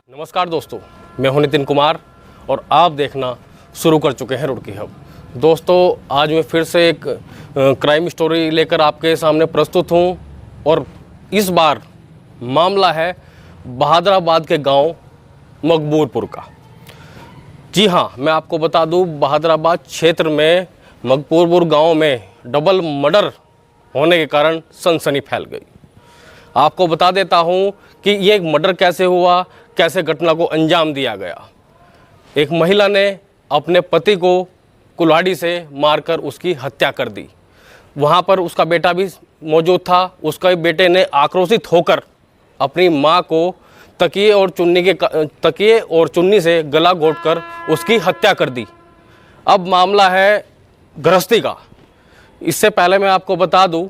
नमस्कार दोस्तों, मैं हूं नितिन कुमार और आप देखना शुरू कर चुके हैं रुड़की हब। दोस्तों, आज मैं फिर से एक क्राइम स्टोरी लेकर आपके सामने प्रस्तुत हूं और इस बार मामला है बहादुराबाद के गांव मकबूरपुर का। जी हां, मैं आपको बता दूं, बहादुराबाद क्षेत्र में मकबूरपुर गांव में डबल मर्डर होने के कारण सनसनी फैल गई। आपको बता देता हूं कि ये मर्डर कैसे हुआ, कैसे घटना को अंजाम दिया गया। एक महिला ने अपने पति को कुल्हाड़ी से मारकर उसकी हत्या कर दी। वहाँ पर उसका बेटा भी मौजूद था। उसके बेटे ने आक्रोशित होकर अपनी माँ को तकिए और चुन्नी से गला घोंटकर उसकी हत्या कर दी। अब मामला है गृहस्थी का। इससे पहले मैं आपको बता दूं,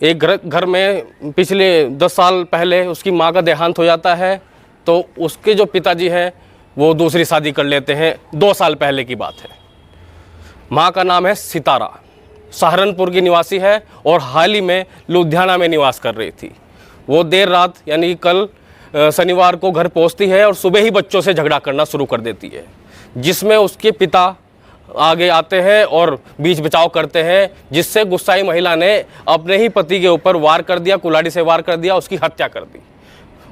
एक घर में पिछले 10 साल पहले उसकी माँ का देहांत हो जाता है, तो उसके जो पिताजी हैं वो दूसरी शादी कर लेते हैं। 2 साल पहले की बात है। माँ का नाम है सितारा, सहारनपुर की निवासी है और हाल ही में लुधियाना में निवास कर रही थी। वो देर रात यानी कल शनिवार को घर पहुंचती है और सुबह ही बच्चों से झगड़ा करना शुरू कर देती है, जिसमें उसके पिता आगे आते हैं और बीच बचाव करते हैं, जिससे गुस्साई महिला ने अपने ही पति के ऊपर वार कर दिया, कुल्हाड़ी से वार कर दिया, उसकी हत्या कर दी।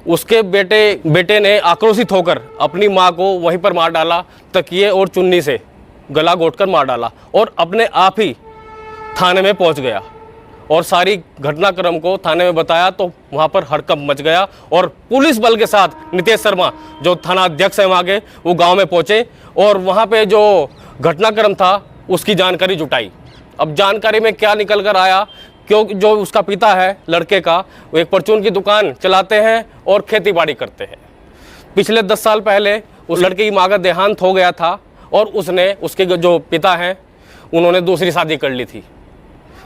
उसके बेटे ने आक्रोशित होकर अपनी मां को वहीं पर मार डाला, तकिए और चुन्नी से गला घोंटकर मार डाला और अपने आप ही थाने में पहुंच गया और सारी घटनाक्रम को थाने में बताया। तो वहां पर हड़कंप मच गया और पुलिस बल के साथ नितेश शर्मा जो थाना अध्यक्ष है वहाँ के, वो गाँव में पहुँचे और वहाँ पे जो घटनाक्रम था उसकी जानकारी जुटाई। अब जानकारी में क्या निकल कर आया, क्योंकि जो उसका पिता है लड़के का, वो एक परचून की दुकान चलाते हैं और खेती बाड़ी करते हैं। पिछले 10 साल पहले उस लड़के की माँ का देहांत हो गया था और उसके जो पिता हैं उन्होंने दूसरी शादी कर ली थी।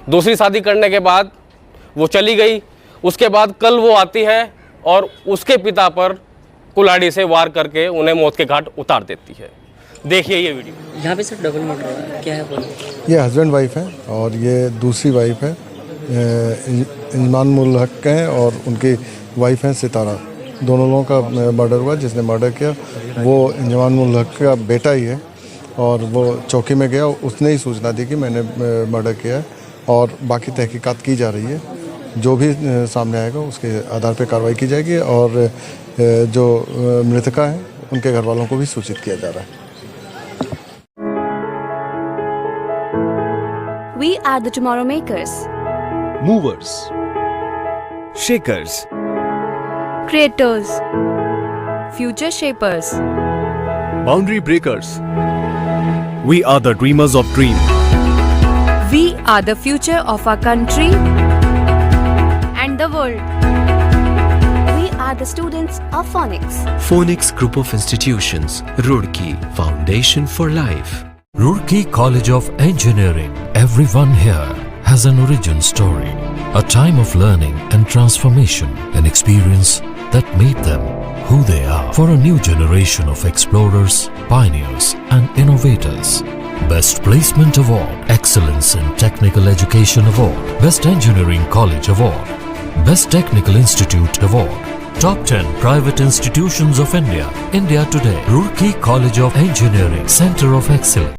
दूसरी शादी करने के बाद वो चली गई। उसके बाद कल वो आती है और उसके पिता पर कुल्हाड़ी से वार करके उन्हें मौत के घाट उतार देती है। देखिए ये वीडियो। यहाँ पे सर डबल मर्डर हुआ है, क्या है बोलो? ये हस्बैंड वाइफ है और ये दूसरी वाइफ है इंजमान उल हक हैं और उनकी वाइफ है सितारा। दोनों लोगों का मर्डर हुआ। जिसने मर्डर किया वो इंजमान उल हक का बेटा ही है और वो चौकी में गया, उसने ही सूचना दी कि मैंने मर्डर किया है और बाकी तहकीकात की जा रही है। जो भी सामने आएगा उसके आधार पर कार्रवाई की जाएगी और जो मृतका है उनके घर वालों को भी सूचित किया जा रहा है। We are the tomorrow makers, movers, shakers, creators, future shapers. boundary breakers. We are the dreamers of dream. We are the future of our country and the world. We are the students of Phonics. Phonics Group of Institutions, Roorkee, Foundation for Life. Roorkee College of Engineering. Everyone here has an origin story, a time of learning and transformation, an experience that made them who they are. For a new generation of explorers, pioneers and innovators. Best Placement Award, Excellence in Technical Education Award, Best Engineering College Award, Best Technical Institute Award, Top 10 Private Institutions of India, India Today, Roorkee College of Engineering, Center of Excellence.